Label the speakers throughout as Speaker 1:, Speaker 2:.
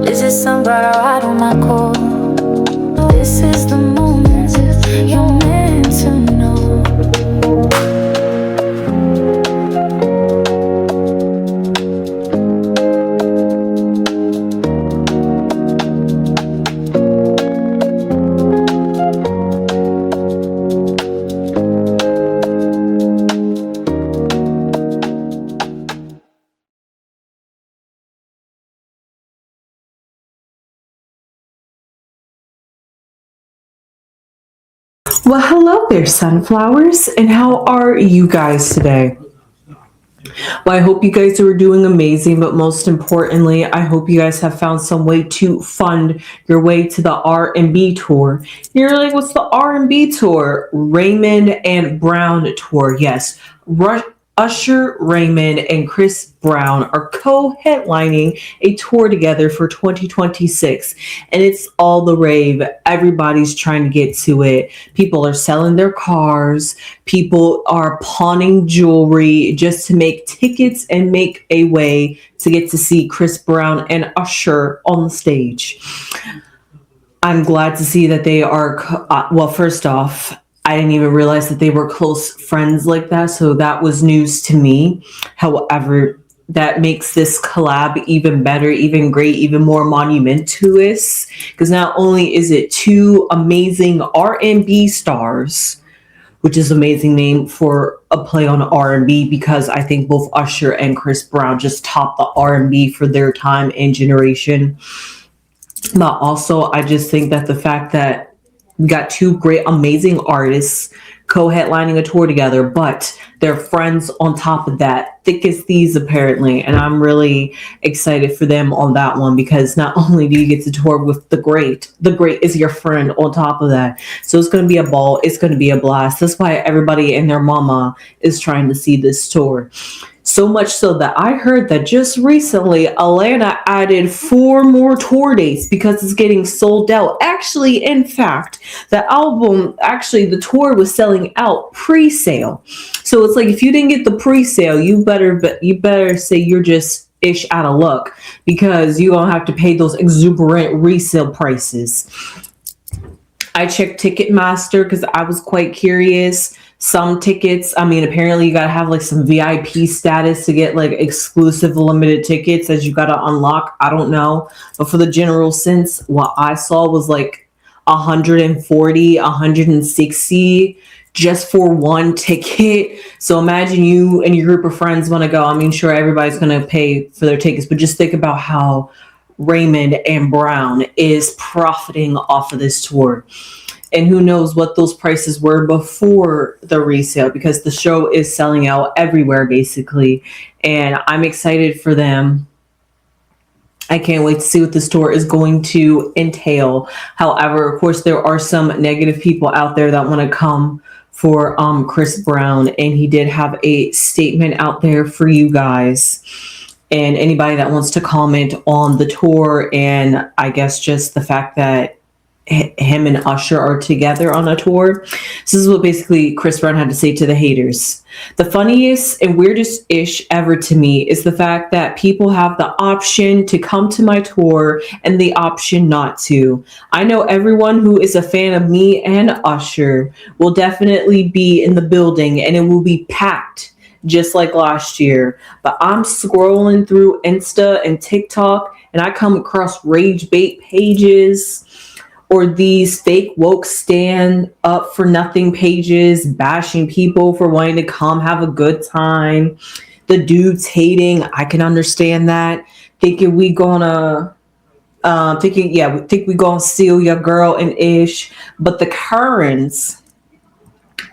Speaker 1: Is it somebody right on my core? This is the moment you're meant to know.
Speaker 2: Well, hello there, sunflowers, and how are you guys today? Well, I hope you guys are doing amazing, but most importantly, I hope you guys have found some way to fund your way to the R&B tour. You're like, what's the R&B tour? Raymond and Brown tour. Yes, Usher, Raymond, and Chris Brown are co-headlining a tour together for 2026, and it's all the rave. Everybody's trying to get to it. People are selling their cars. People are pawning jewelry just to make tickets and make a way to get to see Chris Brown and Usher on the stage. I'm glad to see that they are, well, first off, I didn't even realize that they were close friends like that. So that was news to me. However, that makes this collab even better, even great, even more monumentous. Because not only is it two amazing R&B stars, which is an amazing name for a play on R&B, because I think both Usher and Chris Brown just topped the R&B for their time and generation. But also, I just think that the fact that we got two great, amazing artists co-headlining a tour together, but they're friends on top of that, thick as thieves apparently. And I'm really excited for them on that one, because not only do you get to tour with the great is your friend on top of that. So it's going to be a ball. It's going to be a blast. That's why everybody and their mama is trying to see this tour. So much so that I heard that just recently Atlanta added 4 more tour dates because it's getting sold out. Actually, in fact, the tour was selling out pre-sale. So it's like, if you didn't get the pre-sale, you better say you're just ish out of luck, because you're gonna have to pay those exuberant resale prices. I checked Ticketmaster because I was quite curious. Some tickets, I mean, apparently you gotta have like some VIP status to get like exclusive limited tickets that you gotta unlock. I don't know. But for the general sense, what I saw was like 140, 160 just for one ticket. So imagine you and your group of friends want to go. I mean, sure, everybody's going to pay for their tickets, but just think about how Raymond and Brown is profiting off of this tour. And who knows what those prices were before the resale, because the show is selling out everywhere basically. And I'm excited for them. I can't wait to see what this tour is going to entail. However, of course, there are some negative people out there that want to come for Chris Brown, and he did have a statement out there for you guys. And anybody that wants to comment on the tour, and I guess just the fact that him and Usher are together on a tour. This is what basically Chris Brown had to say to the haters. The funniest and weirdest ish ever to me is the fact that people have the option to come to my tour and the option not to. I know everyone who is a fan of me and Usher will definitely be in the building, and it will be packed just like last year. But I'm scrolling through Insta and TikTok, and I come across rage bait pages or these fake woke stand up for nothing pages bashing people for wanting to come have a good time. The dudes hating, I can understand that. Thinking we gonna think we gonna steal your girl and ish. But the Crones,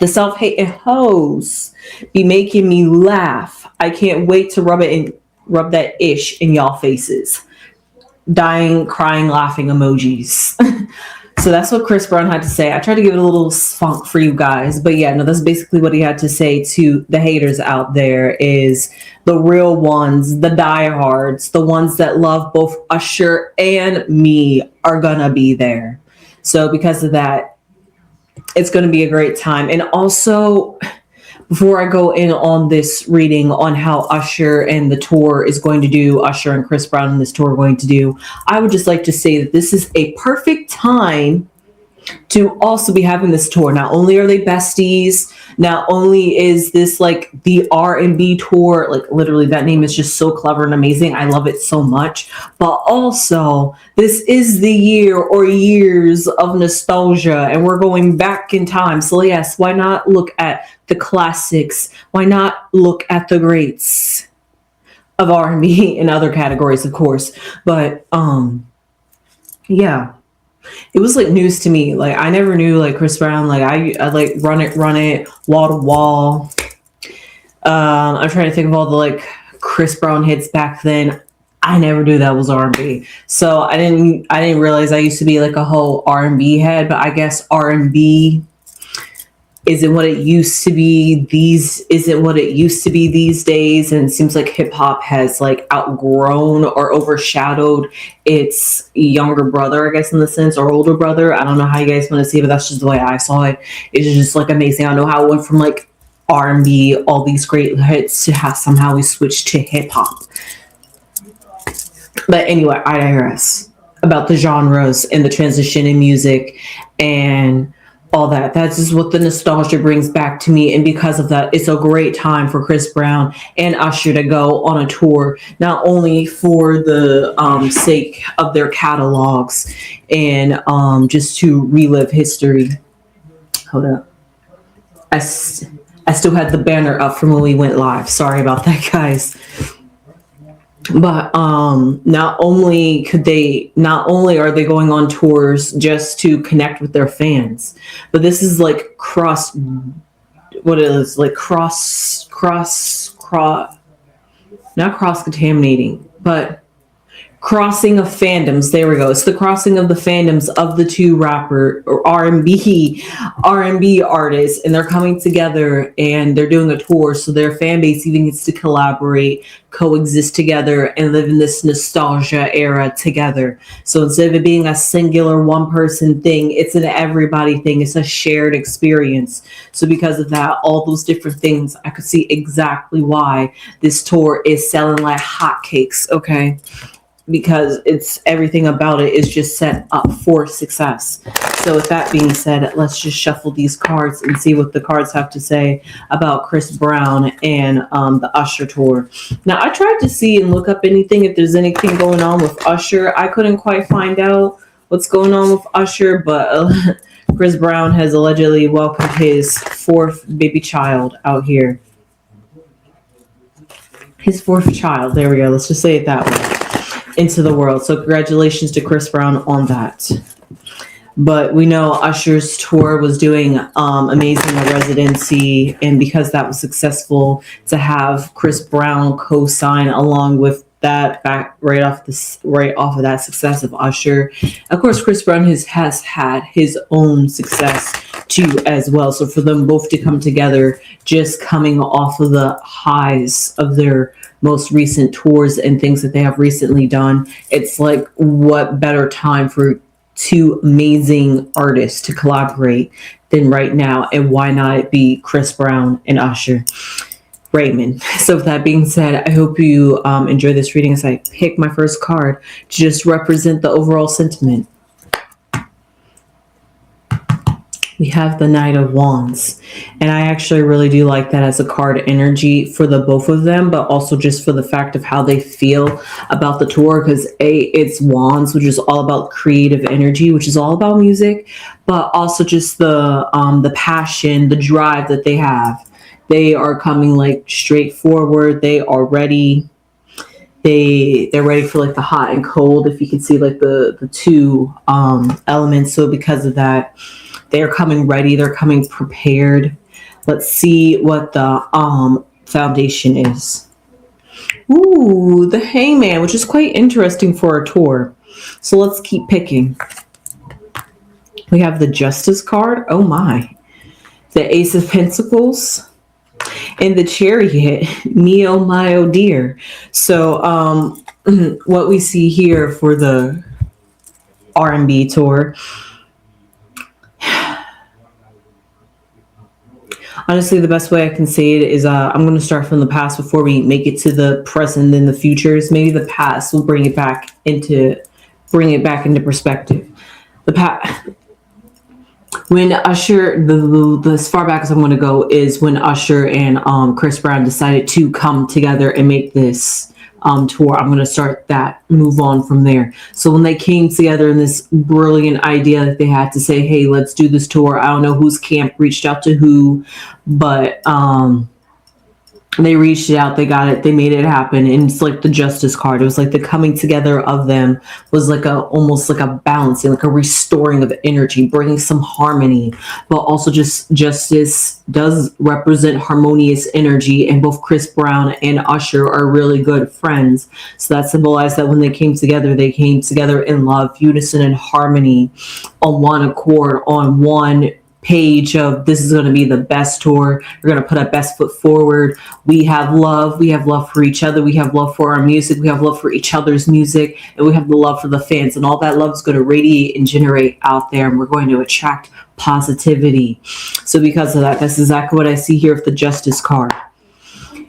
Speaker 2: the self-hating hoes, be making me laugh. I can't wait to rub that ish in y'all faces. Dying, crying, laughing emojis. So that's what Chris Brown had to say. I tried to give it a little spunk for you guys, but yeah, no, that's basically what he had to say to the haters out there. Is the real ones, the diehards, the ones that love both Usher and me, are gonna be there. So because of that, it's gonna be a great time. And also, before I go in on this reading on how Usher and the tour is going to do, Usher and Chris Brown and this tour are going to do, I would just like to say that this is a perfect time to also be having this tour. Not only are they besties, not only is this like the R&B tour, like literally that name is just so clever and amazing. I love it so much. But also, this is the year or years of nostalgia, and we're going back in time. So yes, why not look at the classics? Why not look at the greats of R&B and other categories, of course. But yeah, it was like news to me. Like I never knew like Chris Brown. Like I like run it, wall to wall. I'm trying to think of all the like Chris Brown hits back then. I never knew that was R&B. So I didn't realize I used to be like a whole R&B head. But I guess R&B isn't what it used to be. Isn't what it used to be these days, and it seems like hip hop has like outgrown or overshadowed its younger brother, I guess, in the sense, or older brother. I don't know how you guys want to see it, but that's just the way I saw it. It's just like amazing. I know how it went from like R&B, all these great hits, to how somehow we switched to hip hop. But anyway, I digress about the genres and the transition in music and all that. That's just what the nostalgia brings back to me. And because of that, it's a great time for Chris Brown and Usher to go on a tour, not only for the sake of their catalogs and just to relive history. Hold up. I still had the banner up from when we went live. Sorry about that, guys. But not only are they going on tours just to connect with their fans, but this is like cross not cross contaminating, but crossing of fandoms. There we go. It's the crossing of the fandoms of the two rapper or R&B artists, and they're coming together and they're doing a tour. So their fan base even gets to collaborate, coexist together, and live in this nostalgia era together. So instead of it being a singular one person thing, it's an everybody thing. It's a shared experience. So because of that, all those different things, I could see exactly why this tour is selling like hotcakes. Okay. Because it's everything about it is just set up for success. So with that being said, let's just shuffle these cards and see what the cards have to say about Chris Brown and the Usher tour. Now, I tried to see and look up anything, if there's anything going on with Usher. I couldn't quite find out what's going on with Usher, but Chris Brown has allegedly welcomed his fourth baby child out here. His fourth child. There we go. Let's just say it that way. Into the world. So congratulations to Chris Brown on that. But we know Usher's tour was doing amazing at residency, and because that was successful, to have Chris Brown co-sign along with that back right off of that success of Usher. Of course, Chris Brown has had his own success too as well. So for them both to come together, just coming off of the highs of their most recent tours and things that they have recently done, it's like, what better time for two amazing artists to collaborate than right now? And why not it be Chris Brown and Usher Raymond? So with that being said, I hope you enjoy this reading as I pick my first card to just represent the overall sentiment. We have the Knight of Wands, and I actually really do like that as a card energy for the both of them, but also just for the fact of how they feel about the tour, because it's Wands, which is all about creative energy, which is all about music, but also just the passion, the drive that they have. They are coming like straightforward. They are ready. They're ready for like the hot and cold, if you can see like the two elements. So because of that, they're coming ready. They're coming prepared. Let's see what the foundation is. Ooh, the Hangman, which is quite interesting for a tour. So let's keep picking. We have the Justice card. Oh my. The Ace of Pentacles. And the Chariot. Me, oh my, oh dear. So what we see here for the R&B tour, Honestly, the best way I can say it is I'm going to start from the past before we make it to the present and the futures. Maybe the past will bring it back into perspective. The past, when Usher, the as far back as I'm going to go is when Usher and Chris Brown decided to come together and make this tour. I'm going to start that, move on from there. So when they came together in this brilliant idea that they had to say, hey, let's do this tour. I don't know whose camp reached out to who, but they reached out, they got it, they made it happen. And it's like the justice card. It was like the coming together of them was like almost like a balancing, like a restoring of energy, bringing some harmony, but also just justice does represent harmonious energy. And both Chris Brown and Usher are really good friends. So that symbolized that when they came together in love, unison, and harmony, on one accord, on one page of this is going to be the best tour. We're going to put our best foot forward. We have love. We have love for each other. We have love for our music. We have love for each other's music. And we have the love for the fans. And all that love is going to radiate and generate out there. And we're going to attract positivity. So because of that, that's exactly what I see here with the justice card.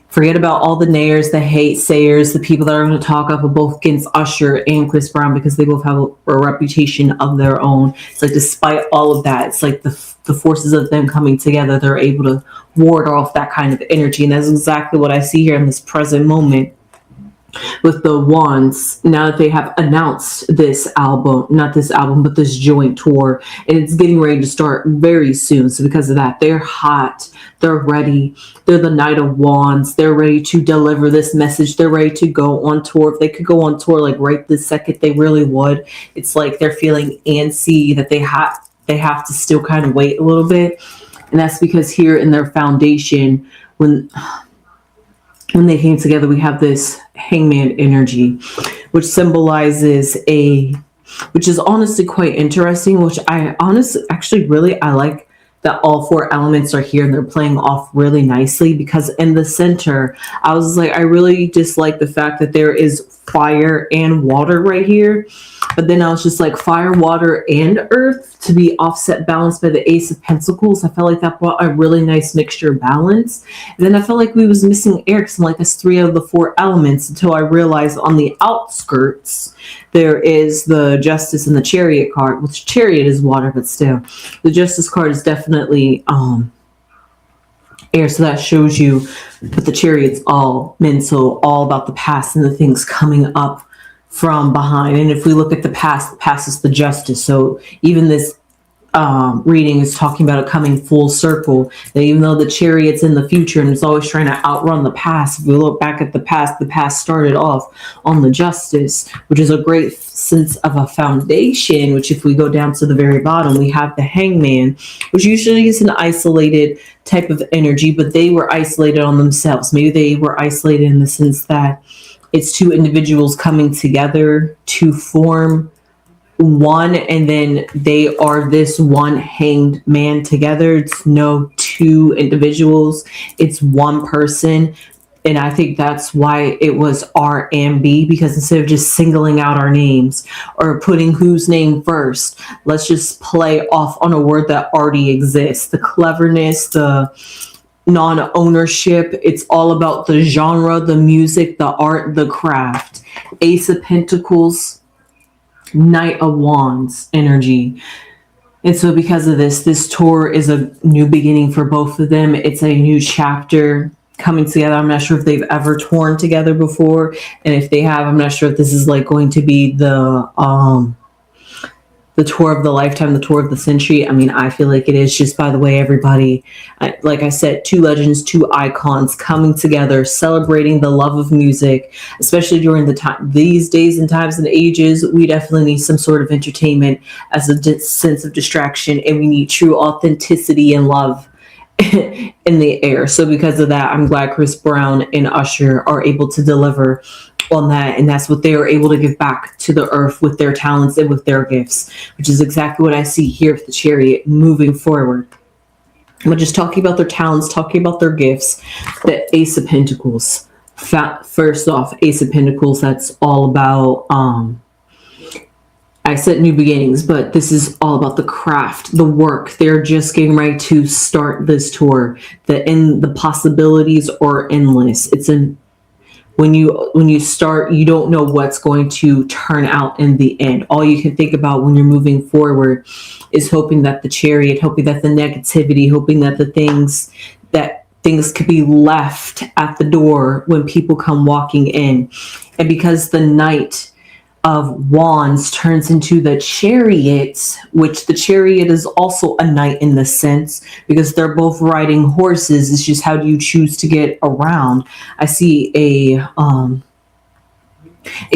Speaker 2: Forget about all the nayers, the hate sayers, the people that are going to talk up both against Usher and Chris Brown because they both have a reputation of their own. It's like despite all of that, it's like the forces of them coming together, they're able to ward off that kind of energy. And that's exactly what I see here in this present moment with the Wands. Now that they have announced this album, not this album, but this joint tour, and it's getting ready to start very soon. So because of that, they're hot, they're ready, they're the Knight of Wands, they're ready to deliver this message, they're ready to go on tour. If they could go on tour like right this second, they really would. It's like they're feeling antsy that they have to still kind of wait a little bit. And that's because here in their foundation, when they came together, we have this hangman energy, which symbolizes which is honestly quite interesting, which I like that all four elements are here and they're playing off really nicely, because in the center, I was like, I really dislike the fact that there is fire and water right here. But then I was just like, fire, water, and earth to be offset, balanced by the Ace of Pentacles. I felt like that brought a really nice mixture of balance. And then I felt like we was missing air, because I'm like, that's 3 of the 4 elements, until I realized on the outskirts, there is the Justice and the Chariot card, which Chariot is water, but still. The Justice card is definitely air, so that shows you that the Chariot's all mental, all about the past and the things coming up from behind. And if we look at the past is the Justice. So even this reading is talking about it coming full circle, that even though the Chariot's in the future and it's always trying to outrun the past, if we look back at the past started off on the Justice, which is a great sense of a foundation, which if we go down to the very bottom, we have the Hangman, which usually is an isolated type of energy, but they were isolated on themselves. Maybe they were isolated in the sense that it's 2 individuals coming together to form one, and then they are this one hanged man together. It's no 2 individuals, it's one person. And I think that's why it was R and B, because instead of just singling out our names or putting whose name first, let's just play off on a word that already exists. The cleverness, the non-ownership, it's all about the genre, the music, the art, the craft. Ace of Pentacles, Knight of Wands energy. And so because of this tour is a new beginning for both of them. It's a new chapter coming together. I'm not sure if they've ever toured together before, and if they have, I'm not sure if this is like going to be the tour of the lifetime, the tour of the century. I mean, I feel like it is, just by the way everybody, like I said, 2 legends, 2 icons coming together, celebrating the love of music, especially during these days and times and ages. We definitely need some sort of entertainment as a sense of distraction, and we need true authenticity and love in the air. So because of that, I'm glad Chris Brown and Usher are able to deliver on that, and that's what they are able to give back to the earth with their talents and with their gifts, which is exactly what I see here with the Chariot moving forward. But just talking about their talents, talking about their gifts, the Ace of Pentacles. First off, Ace of Pentacles, that's all about I said new beginnings, but this is all about the craft, the work. They're just getting ready to start this tour. The possibilities are endless. It's an when you start, you don't know what's going to turn out in the end. All you can think about when you're moving forward is hoping that the chariot, hoping that the negativity, hoping that things could be left at the door when people come walking in. And because the Knight of Wands turns into the Chariot, which the Chariot is also a knight in the sense, because they're both riding horses. It's just how do you choose to get around. I see a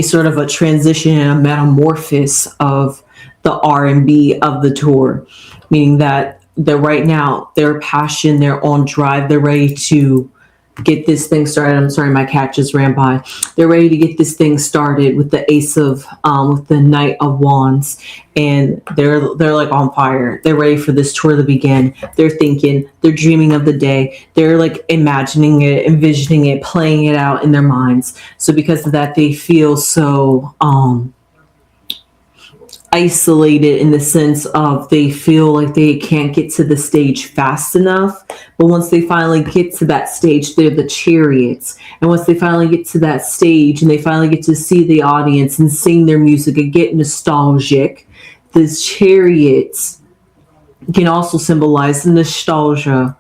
Speaker 2: sort of a transition and a metamorphosis of the R&B of the tour, meaning that they're right now, their passion, they're on drive, they're ready to get this thing started. I'm sorry, my cat just ran by. They're ready to get this thing started with the with the Knight of Wands, and they're like on fire. They're ready for this tour to begin. They're thinking, they're dreaming of the day. They're like imagining it, envisioning it, playing it out in their minds. So because of that, they feel so isolated in the sense of they feel like they can't get to the stage fast enough. But once they finally get to that stage, they're the chariots. And once they finally get to that stage and they finally get to see the audience and sing their music and get nostalgic, the chariots can also symbolize the nostalgia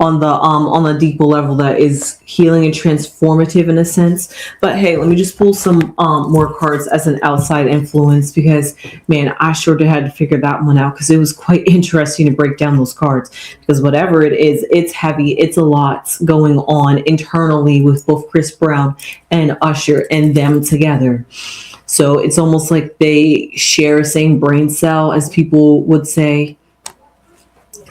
Speaker 2: on the deeper level that is healing and transformative in a sense. But hey, let me just pull some more cards as an outside influence, because man, I sure did had to figure that one out, because it was quite interesting to break down those cards, because whatever it is, it's heavy. It's a lot going on internally with both Chris Brown and Usher and them together. So it's almost like they share the same brain cell, as people would say,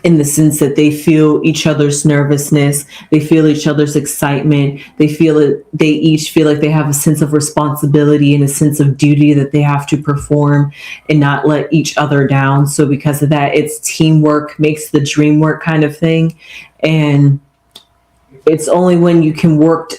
Speaker 2: in the sense that they feel each other's nervousness, they feel each other's excitement, they feel it, they each feel like they have a sense of responsibility and a sense of duty that they have to perform and not let each other down. So because of that, it's teamwork makes the dream work kind of thing. And it's only when you can work.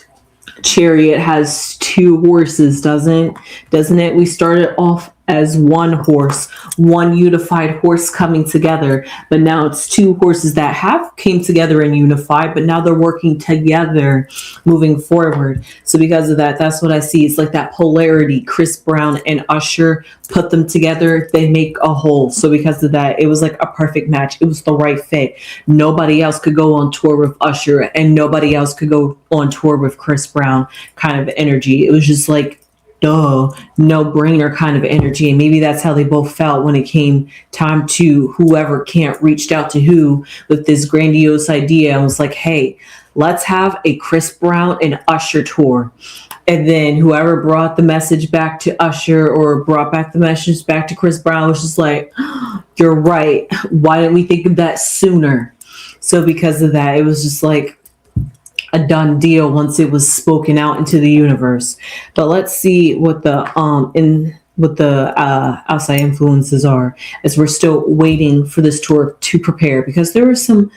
Speaker 2: Chariot has two horses, doesn't it? We started off as one horse, one unified horse coming together, but now it's two horses that have came together and unified, but now they're working together moving forward. So because of that, that's what I see. It's like that polarity. Chris Brown and Usher, put them together, they make a whole. So because of that, it was like a perfect match. It was the right fit. Nobody else could go on tour with Usher and nobody else could go on tour with Chris Brown kind of energy. It was just like, duh, no brainer kind of energy. And maybe that's how they both felt when it came time to whoever can't reached out to who with this grandiose idea and was like, hey, let's have a Chris Brown and Usher tour. And then whoever brought the message back to Usher or brought back the message back to Chris Brown was just like, you're right. Why didn't we think of that sooner? So because of that, it was just like a done deal once it was spoken out into the universe. But let's see what the outside influences are, as we're still waiting for this tour to prepare, because there were some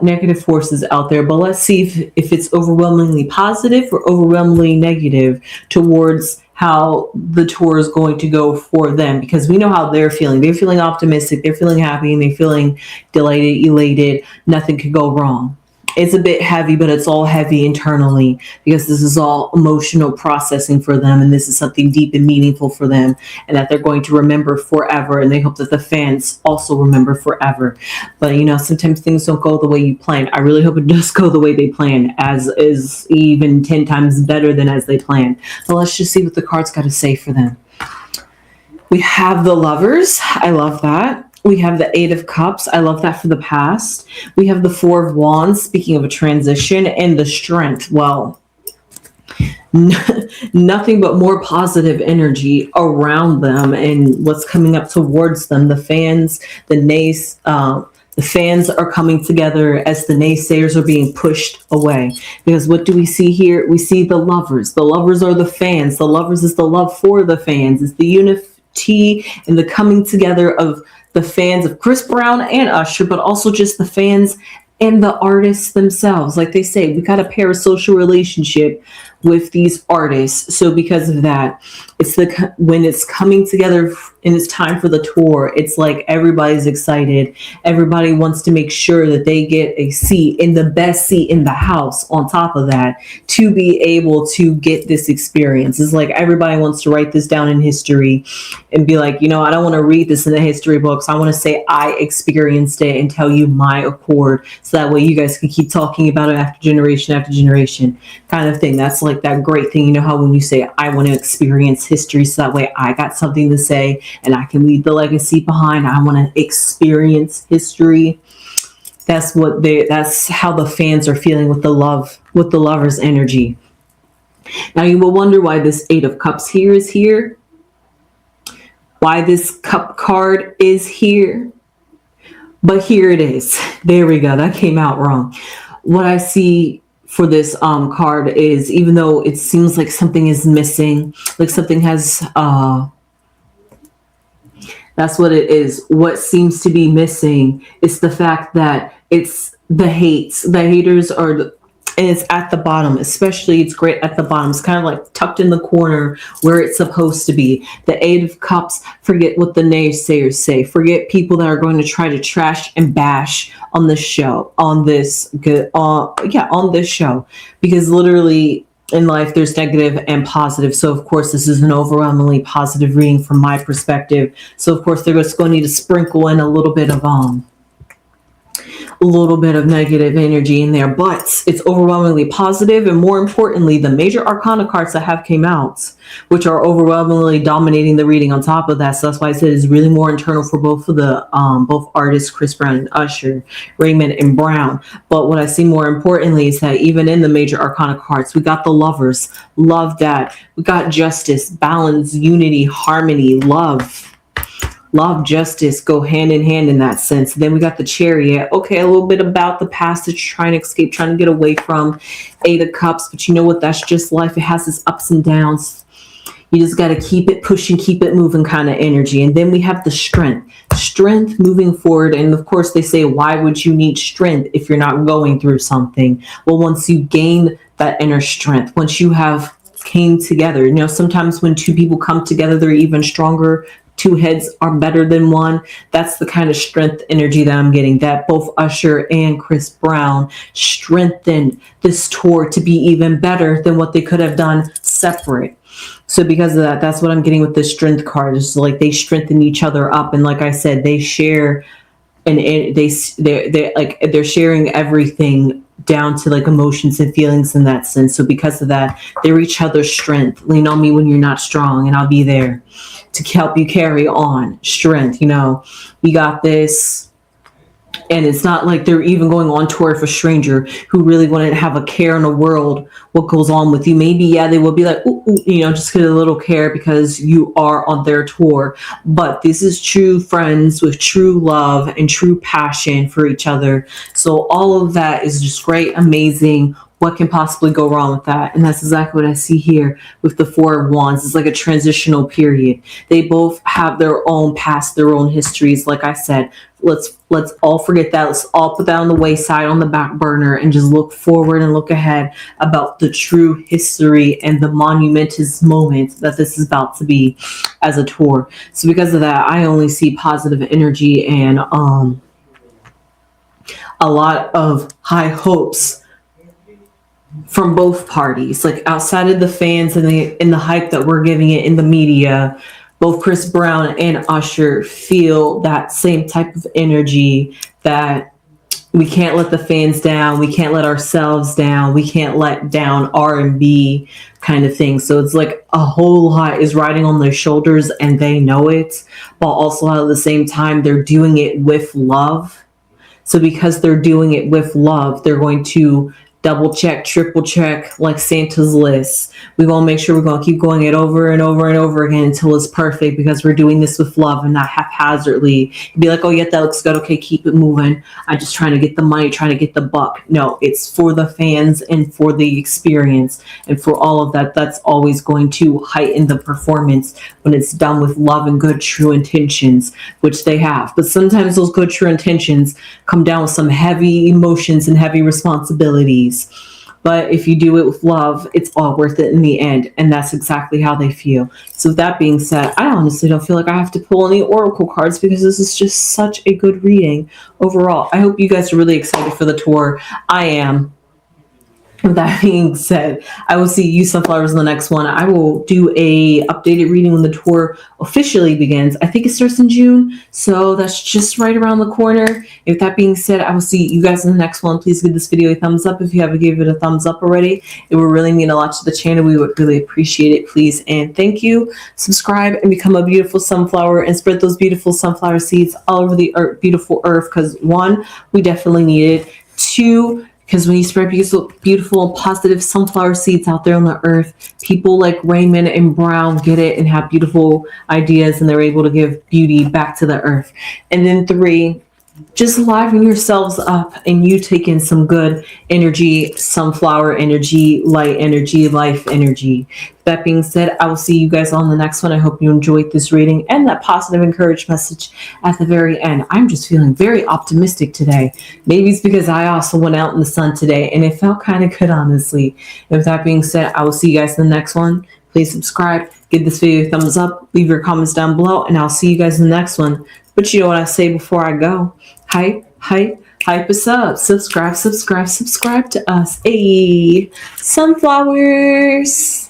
Speaker 2: negative forces out there. But let's see if it's overwhelmingly positive or overwhelmingly negative towards how the tour is going to go for them, because we know how they're feeling. They're feeling optimistic, they're feeling happy, and they're feeling delighted, elated. Nothing could go wrong. It's a bit heavy, but it's all heavy internally, because this is all emotional processing for them, and this is something deep and meaningful for them, and that they're going to remember forever, and they hope that the fans also remember forever. But sometimes things don't go the way you plan. I really hope it does go the way they plan, as is even 10 times better than as they planned. So let's just see what the cards got to say for them. We have the Lovers. I love that. We have the Eight of Cups. I love that for the past. We have the Four of Wands, speaking of a transition, and the Strength. Well, nothing but more positive energy around them and what's coming up towards them. The fans, the fans are coming together as the naysayers are being pushed away. Because what do we see here? We see the Lovers. The Lovers are the fans. The Lovers is the love for the fans. It's the unity and the coming together of the fans of Chris Brown and Usher, but also just the fans and the artists themselves. Like they say, we got a parasocial relationship with these artists. So because of that, it's when it's coming together and it's time for the tour, it's like everybody's excited. Everybody wants to make sure that they get a seat, in the best seat in the house, on top of that, to be able to get this experience. It's like everybody wants to write this down in history and be like, I don't want to read this in the history books. I want to say I experienced it and tell you my accord, so that way you guys can keep talking about it after generation kind of thing. That's like that great thing. You know how when you say, I want to experience history, so that way I got something to say and I can leave the legacy behind. I want to experience history. That's how the fans are feeling with the lovers energy. Now you will wonder why this Eight of Cups here is here. Why this cup card is here. But here it is. There we go. That came out wrong. What I see for this card is, even though it seems like something is missing, like something has that's what it is. What seems to be missing is the fact that it's the haters are and it's at the bottom. Especially, it's great at the bottom. It's kind of like tucked in the corner where it's supposed to be. The Eight of Cups, forget what the naysayers say. Forget people that are going to try to trash and bash on this show, on this show. Because literally in life, there's negative and positive. So of course, this is an overwhelmingly positive reading from my perspective. So of course, they're just going to need to sprinkle in a little bit of negative energy in there, but it's overwhelmingly positive. And more importantly, the major arcana cards that have came out, which are overwhelmingly dominating the reading on top of that. So that's why I said it's really more internal for both artists, Chris Brown and Usher, Raymond and Brown. But what I see more importantly is that even in the major arcana cards, we got the lovers, love that. We got justice, balance, unity, harmony, love, justice go hand in hand in that sense. Then we got the Chariot. Okay, a little bit about the past that you're trying to escape, trying to get away from. Eight of Cups, but you know what? That's just life. It has its ups and downs. You just got to keep it pushing, keep it moving kind of energy. And then we have the strength moving forward. And of course, they say, why would you need strength if you're not going through something? Well, once you gain that inner strength, once you have came together, sometimes when two people come together, they're even stronger. Two heads are better than one. That's the kind of strength energy that I'm getting, that both Usher and Chris Brown strengthened this tour to be even better than what they could have done separate. So because of that, that's what I'm getting with the strength card. It's like they strengthen each other up. And like I said, they share, and they're sharing everything down to like emotions and feelings in that sense. So because of that, they're each other's strength. Lean on me when you're not strong and I'll be there to help you carry on. Strength, we got this. And it's not like they're even going on tour for a stranger who really wouldn't have a care in the world what goes on with you. Maybe, they will be like, ooh, just get a little care because you are on their tour. But this is true friends with true love and true passion for each other. So all of that is just great, amazing. What can possibly go wrong with that? And that's exactly what I see here with the Four of Wands. It's like a transitional period. They both have their own past, their own histories. Like I said, let's all forget that. Let's all put that on the wayside, on the back burner, and just look forward and look ahead about the true history and the monumentous moment that this is about to be as a tour. So because of that, I only see positive energy and a lot of high hopes from both parties. Like outside of the fans and the hype that we're giving it in the media, both Chris Brown and Usher feel that same type of energy, that we can't let the fans down, we can't let ourselves down, we can't let down R&B kind of thing. So it's like a whole lot is riding on their shoulders and they know it, but also at the same time they're doing it with love. So because they're doing it with love, they're going to double check, triple check, like Santa's list. We want to make sure we're going to keep going it over and over and over again until it's perfect, because we're doing this with love and not haphazardly. Be like, oh yeah, that looks good. Okay, keep it moving. I'm just trying to get the money, trying to get the buck. No, it's for the fans and for the experience and for all of that. That's always going to heighten the performance when it's done with love and good, true intentions, which they have. But sometimes those good, true intentions come down with some heavy emotions and heavy responsibilities. but if you do it with love, it's all worth it in the end. And that's exactly how they feel. So with that being said, I honestly don't feel like I have to pull any oracle cards because this is just such a good reading overall. I hope you guys are really excited for the tour. I am. With that being said, I will see you sunflowers in the next one. I will do a updated reading when the tour officially begins. I think it starts in June, so that's just right around the corner. With that being said, I will see you guys in the next one. Please give this video a thumbs up if you haven't given it a thumbs up already. It would really mean a lot to the channel. We would really appreciate it, please. And thank you. Subscribe and become a beautiful sunflower and spread those beautiful sunflower seeds all over the earth, beautiful earth, because one, we definitely need it. Two, because when you spread beautiful, positive sunflower seeds out there on the earth, people like Raymond and Brown get it and have beautiful ideas, and they're able to give beauty back to the earth. And then three, just liven yourselves up and you take in some good energy, sunflower energy, light energy, life energy. That being said, I will see you guys on the next one. I hope you enjoyed this reading and that positive encouraged message at the very end. I'm just feeling very optimistic today. Maybe it's because I also went out in the sun today and it felt kind of good, honestly. And with that being said, I will see you guys in the next one. Please subscribe, give this video a thumbs up, leave your comments down below, and I'll see you guys in the next one. But you know what I say before I go? Hype, hype, hype us up. Subscribe, subscribe, subscribe to us. Hey, sunflowers.